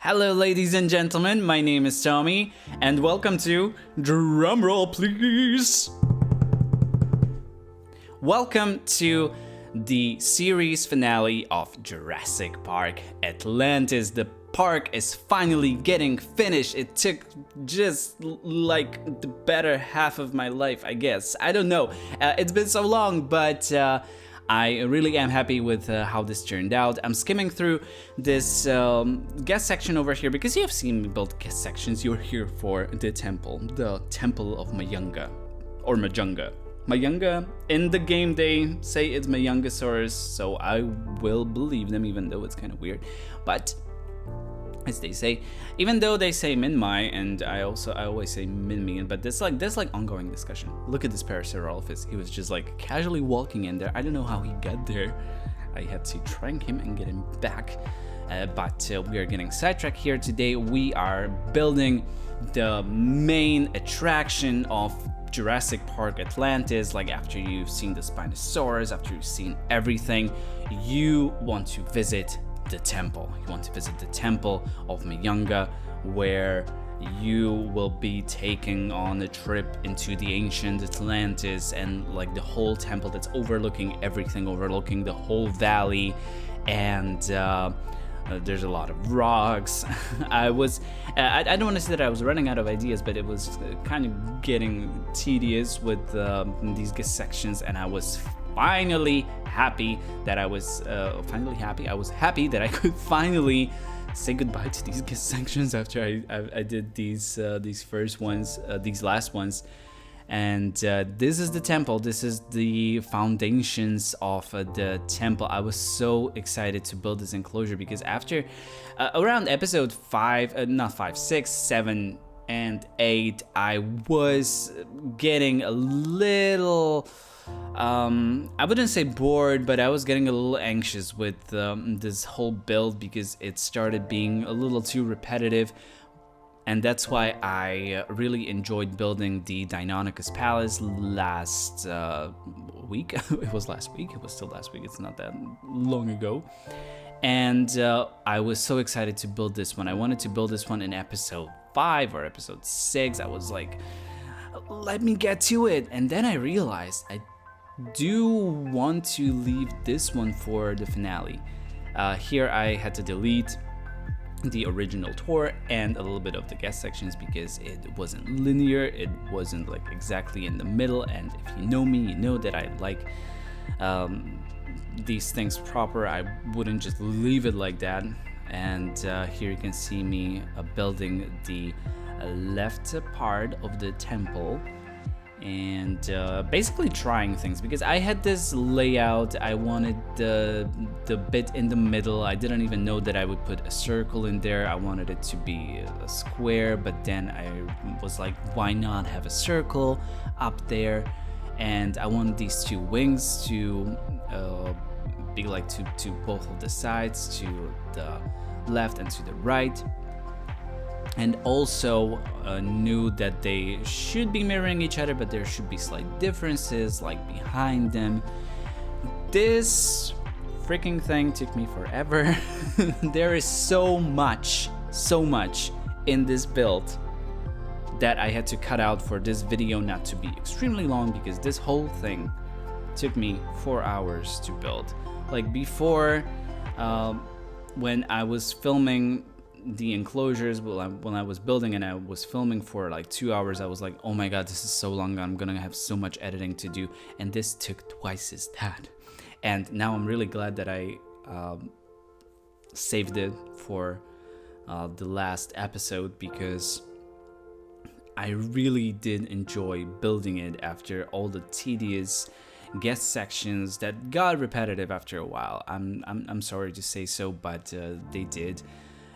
Hello, ladies and gentlemen, my name is Tommy, and welcome to Drumroll, please. Welcome to the series finale of Jurassic Park Atlantis. The park is finally getting finished. It took just like the better half of my life, I guess. I don't know. It's been so long, but I really am happy with how this turned out. I'm skimming through this guest section over here because you have seen me build guest sections. You're here for the temple of Majunga, or Majunga. Majunga, in the game they say it's Majungasaurus, so I will believe them even though it's kind of weird. But as they say, even though they say Minmai, and I always say Minmi, but there's like ongoing discussion. Look at this Parasaurolophus. He was just like casually walking in there. I don't know how he got there. I had to trank him and get him back. But we are getting sidetracked here today. We are building the main attraction of Jurassic Park Atlantis. Like, after you've seen the Spinosaurus, after you've seen everything, you want to visit the temple. You want to visit the temple of Majunga, where you will be taking on a trip into the ancient Atlantis and like the whole temple that's overlooking everything, overlooking the whole valley. And there's a lot of rocks. I don't want to say that I was running out of ideas, but it was kind of getting tedious with these guest sections, and I was finally happy that I was happy that I could finally say goodbye to these guest sections after I did these first ones, these last ones. And this is the temple. This is the foundations of the temple. I was so excited to build this enclosure because after around episode 6, 7, and 8, I was getting a little I wouldn't say bored, but I was getting a little anxious with this whole build because it started being a little too repetitive. And that's why I really enjoyed building the Deinonychus Palace last week. It was last week. It was still last week. It's not that long ago. And I was so excited to build this one. I wanted to build this one in episode 5 or episode 6. I was like, let me get to it. And then I realized I do want to leave this one for the finale. Here I had to delete the original tour and a little bit of the guest sections because it wasn't linear, it wasn't like exactly in the middle. And if you know me, you know that I like these things proper. I wouldn't just leave it like that. And here you can see me building the left part of the temple and basically trying things because I had this layout. I wanted the bit in the middle. I didn't even know that I would put a circle in there. I wanted it to be a square, but then I was like, why not have a circle up there? And I wanted these two wings to be like to both of the sides, to the left and to the right. And also knew that they should be mirroring each other, but there should be slight differences like behind them. This freaking thing took me forever. There is so much in this build that I had to cut out for this video not to be extremely long, because this whole thing took me 4 hours to build. Like before, when I was filming the enclosures, when I was building and I was filming for like 2 hours, I was like, oh my god, this is so long, I'm gonna have so much editing to do. And this took twice as that. And now I'm really glad that I saved it for the last episode, because I really did enjoy building it after all the tedious guest sections that got repetitive after a while. I'm sorry to say so, but they did.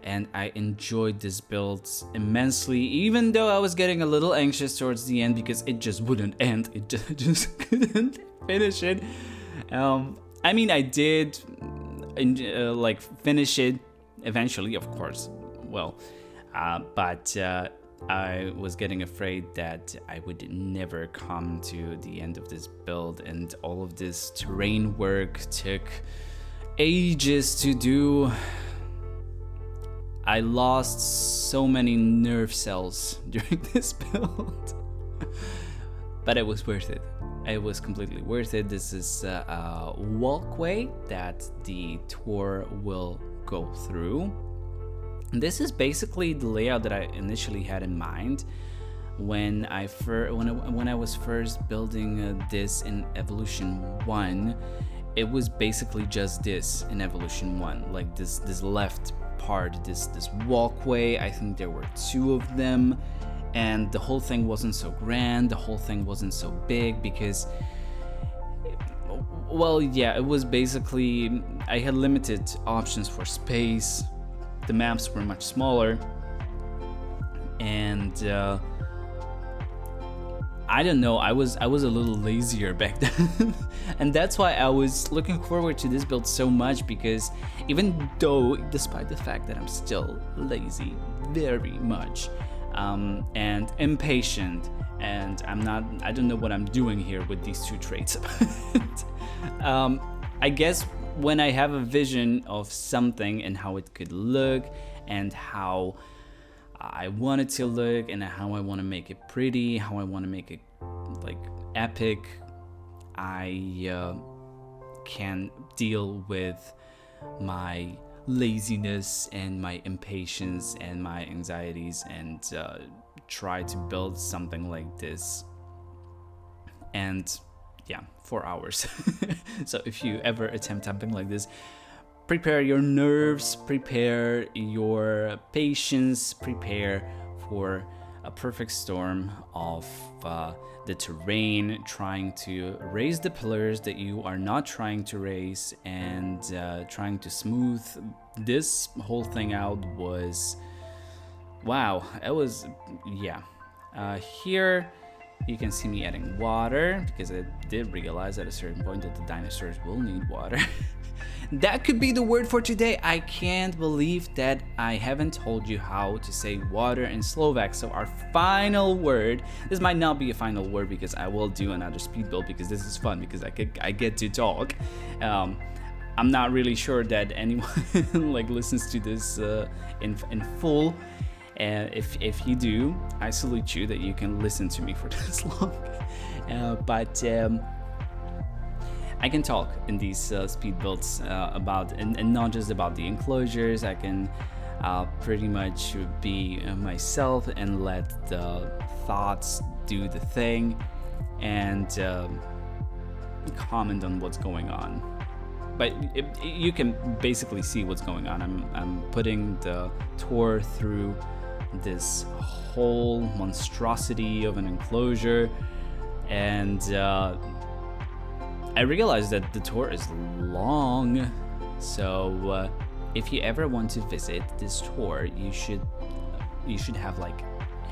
And I enjoyed this build immensely, even though I was getting a little anxious towards the end because it just wouldn't end. It just couldn't finish it. I mean, I did like finish it eventually, of course. Well, but I was getting afraid that I would never come to the end of this build, and all of this terrain work took ages to do. I lost so many nerve cells during this build. But it was worth it. It was completely worth it. This is a walkway that the tour will go through. And this is basically the layout that I initially had in mind when I was first building this in Evolution 1. It was basically just this in Evolution 1, like this left part, this walkway. I think there were 2 of them, and the whole thing wasn't so grand, the whole thing wasn't so big because, well, yeah, it was basically, I had limited options for space, the maps were much smaller, and I don't know, I was a little lazier back then. And that's why I was looking forward to this build so much, because even though, despite the fact that I'm still lazy very much, and impatient, and I don't know what I'm doing here with these 2 traits. I guess when I have a vision of something and how it could look and how I want it to look and how I want to make it pretty, how I want to make it like epic, I can deal with my laziness and my impatience and my anxieties and try to build something like this. And yeah, 4 hours. So if you ever attempt something like this, prepare your nerves, prepare your patience, prepare for a perfect storm of the terrain, trying to raise the pillars that you are not trying to raise, and trying to smooth this whole thing out was, wow, it was, yeah. Here you can see me adding water, because I did realize at a certain point that the dinosaurs will need water. That could be the word for today. I can't believe that I haven't told you how to say water in Slovak. So our final word, this might not be a final word because I will do another speed build because this is fun, because I get to talk. I'm not really sure that anyone like listens to this in full. If you do, I salute you that you can listen to me for this long. But I can talk in these speed builds about, and not just about the enclosures. I can pretty much be myself and let the thoughts do the thing, and comment on what's going on. But you can basically see what's going on. I'm putting the tour through this whole monstrosity of an enclosure, and I realized that the tour is long, so if you ever want to visit this tour, you should have like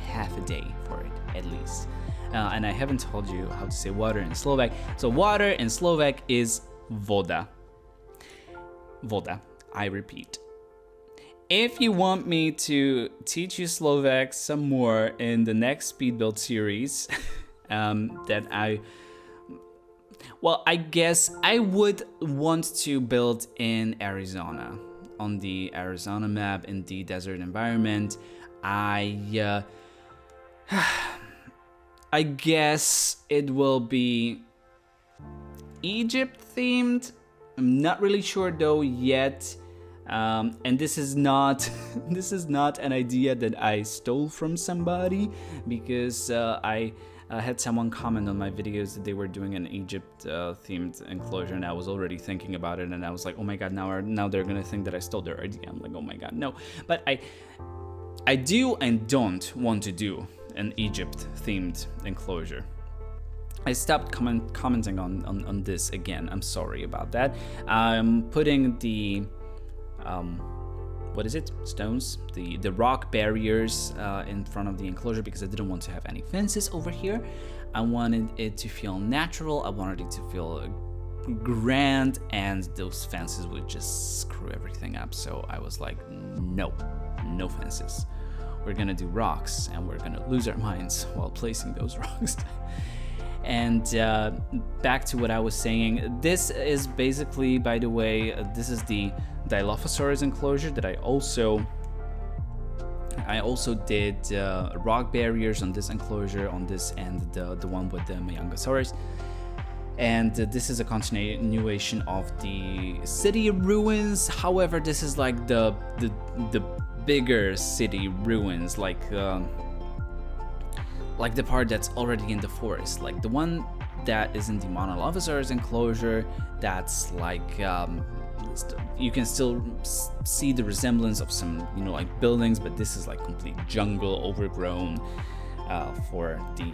half a day for it at least. And I haven't told you how to say water in Slovak. So water in Slovak is voda. Voda, I repeat. If you want me to teach you Slovak some more in the next speed build series, that I guess I would want to build in Arizona, on the Arizona map, in the desert environment. I guess it will be Egypt themed. I'm not really sure though yet. And this is not an idea that I stole from somebody, because I had someone comment on my videos that they were doing an Egypt themed enclosure, and I was already thinking about it, and I was like, oh my god, now they're gonna think that I stole their idea. I'm like, oh my god, no. But I do and don't want to do an Egypt themed enclosure. I stopped commenting on this again. I'm sorry about that. I'm putting the what is it? Stones, the rock barriers in front of the enclosure, because I didn't want to have any fences over here. I wanted it to feel natural. I wanted it to feel grand, and those fences would just screw everything up. So I was like, no fences. We're gonna do rocks, and we're gonna lose our minds while placing those rocks. And back to what I was saying, this is basically, by the way, this is the Dilophosaurus enclosure that I also I also did rock barriers on this enclosure, on this and the one with the Majungasaurus. And this is a continuation of the city ruins. However, this is like the bigger city ruins, like the part that's already in the forest, like the one that is in the Dilophosaurus enclosure. That's like you can still see the resemblance of some, you know, like buildings, but this is like complete jungle, overgrown for the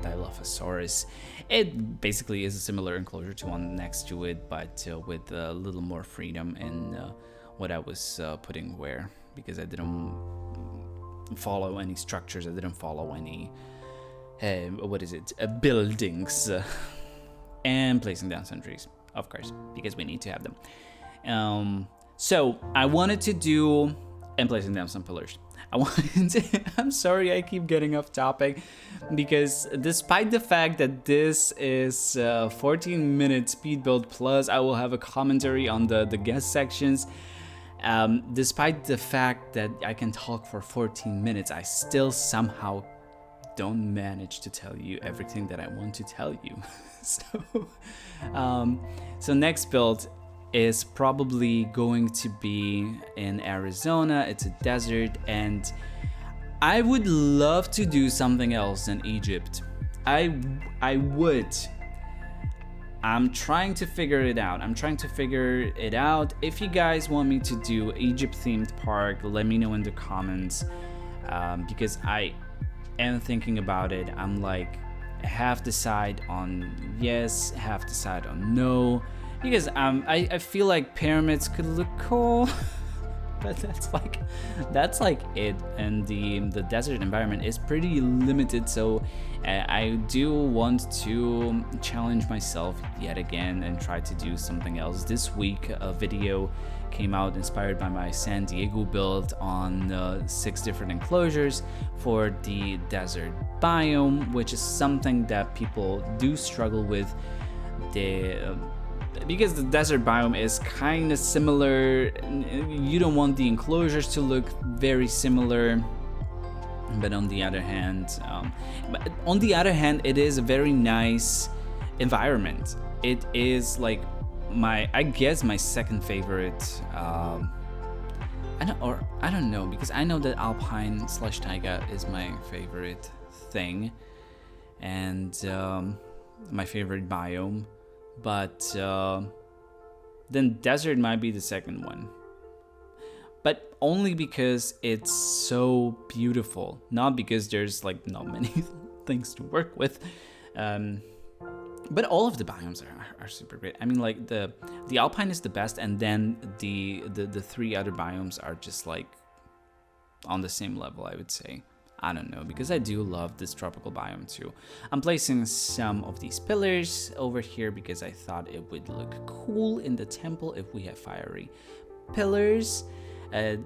Dilophosaurus. It basically is a similar enclosure to one next to it, but with a little more freedom in what I was putting where, because I didn't follow any structures, I didn't follow any buildings, and placing down sentries, of course, because we need to have them. So I wanted to do, and placing down some pillars. I'm sorry I keep getting off topic, because despite the fact that this is 14-minute speed build plus I will have a commentary on the guest sections, despite the fact that I can talk for 14 minutes, I still somehow don't manage to tell you everything that I want to tell you. So next build is probably going to be in Arizona. It's a desert, and I would love to do something else in Egypt. I would. I'm trying to figure it out. If you guys want me to do Egypt themed park, let me know in the comments, because I am thinking about it. I'm like half decide on yes, half decide on no, because I feel like pyramids could look cool. But that's like it, and the desert environment is pretty limited, so I do want to challenge myself yet again and try to do something else. This week a video came out inspired by my San Diego build on 6 different enclosures for the desert biome, which is something that people do struggle with. Because the desert biome is kind of similar, you don't want the enclosures to look very similar, but on the other hand, it is a very nice environment. It is like I guess my second favorite. I don't know, because I know that Alpine / Taiga is my favorite thing, and my favorite biome. But then desert might be the second one, but only because it's so beautiful, not because there's like not many things to work with. But all of the biomes are super great. I mean, like the Alpine is the best, and then the 3 other biomes are just like on the same level, I would say. I don't know, because I do love this tropical biome too. I'm placing some of these pillars over here because I thought it would look cool in the temple if we have fiery pillars.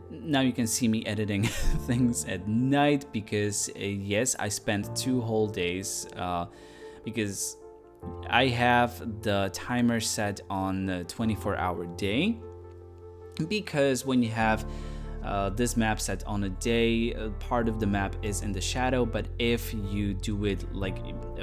Now you can see me editing things at night because yes, I spent 2 whole days because I have the timer set on a 24-hour day, because when you have this map set on a day, part of the map is in the shadow, but if you do it like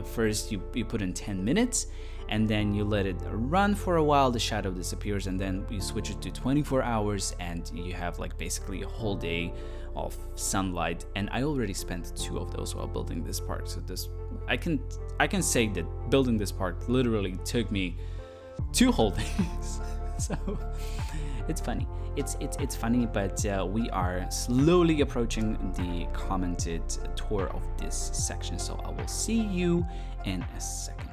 first you put in 10 minutes and then you let it run for a while, the shadow disappears, and then you switch it to 24 hours and you have like basically a whole day of sunlight. And I already spent 2 of those while building this park, so this I can say that building this park literally took me 2 whole days. So it's funny. It's funny, but we are slowly approaching the commented tour of this section, so I will see you in a second.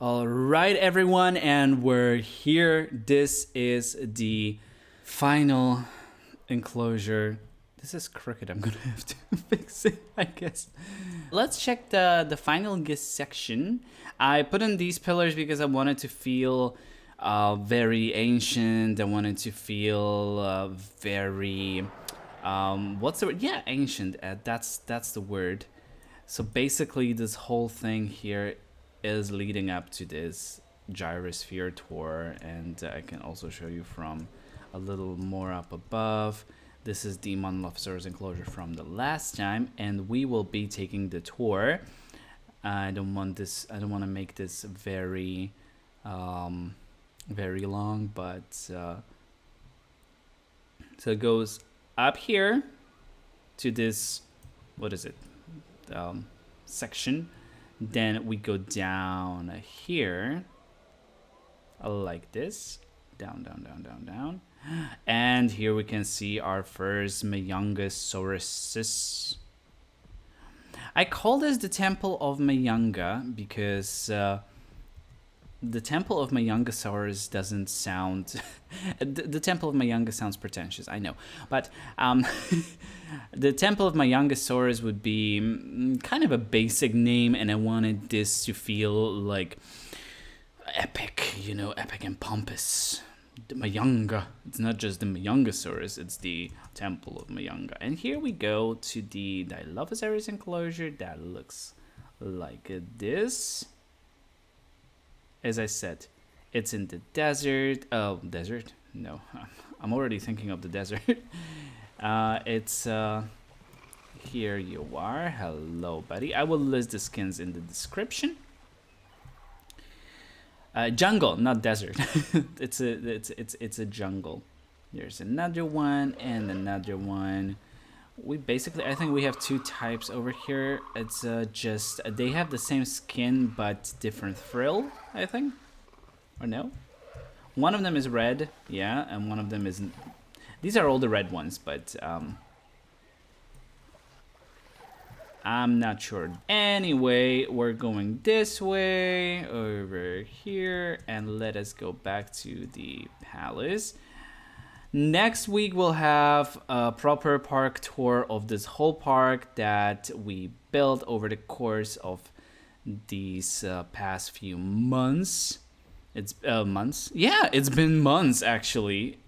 All right, everyone, and we're here. This is the final enclosure. This is crooked. I'm gonna have to fix it, I guess. Let's check the final guest section. I put in these pillars because I wanted to feel very ancient. I wanted to feel very what's the word? Yeah, ancient. That's the word. So basically, this whole thing here is leading up to this gyrosphere tour, and I can also show you from a little more up above. This is the Dilophosaurus enclosure from the last time, and we will be taking the tour. I don't want to make this very very long, but so it goes up here to this, what is it, section. Then we go down here like this, down, and here we can see our first Majungasaurus. I call this the Temple of Majunga because the Temple of Majungasaurus doesn't sound... the Temple of Majunga sounds pretentious, I know. But the Temple of Majungasaurus would be kind of a basic name, and I wanted this to feel like epic, you know, epic and pompous. The Majunga. It's not just the Majungasaurus, it's the Temple of Majunga. And here we go to the Dilophosaurus enclosure that looks like this. As I said, it's in the desert. Oh, desert? No, I'm already thinking of the desert. It's here you are. Hello, buddy. I will list the skins in the description. Jungle, not desert. it's a jungle. There's another one and another one. We basically, I think we have two types over here. It's just they have the same skin but different frill, I think, or no? One of them is red, yeah, and one of them isn't. These are all the red ones, but I'm not sure. Anyway, we're going this way over here, and let us go back to the palace. Next week we'll have a proper park tour of this whole park that we built over the course of these past few months. It's months? Yeah, it's been months actually.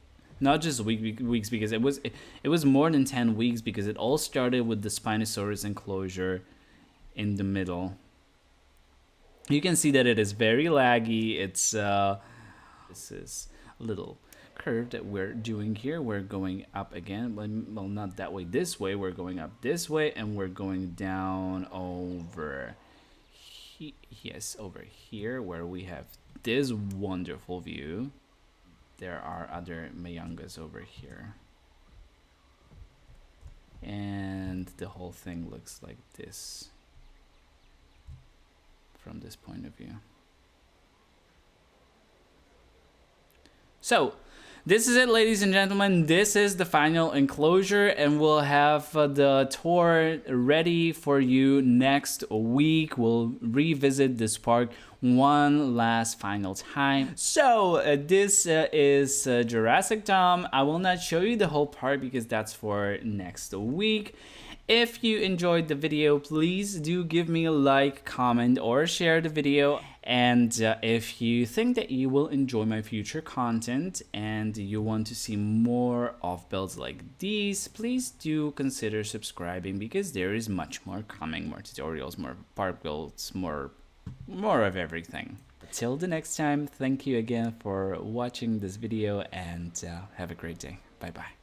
Not just weeks, because it was more than 10 weeks, because it all started with the Spinosaurus enclosure in the middle. You can see that it is very laggy. It's this is a little curve that we're doing here. We're going up again, well, not that way, this way. We're going up this way, and we're going down over yes, over here, where we have this wonderful view. There are other Majungas over here, and the whole thing looks like this from this point of view. So this is it, ladies and gentlemen. This is the final enclosure, and we'll have the tour ready for you next week. We'll revisit this park one last final time. So this is Jurassic Tom. I will not show you the whole park because that's for next week. If you enjoyed the video, please do give me a like, comment, or share the video. And if you think that you will enjoy my future content and you want to see more of builds like these, please do consider subscribing, because there is much more coming, more tutorials, more park builds, more of everything. Till the next time, thank you again for watching this video, and have a great day. Bye bye.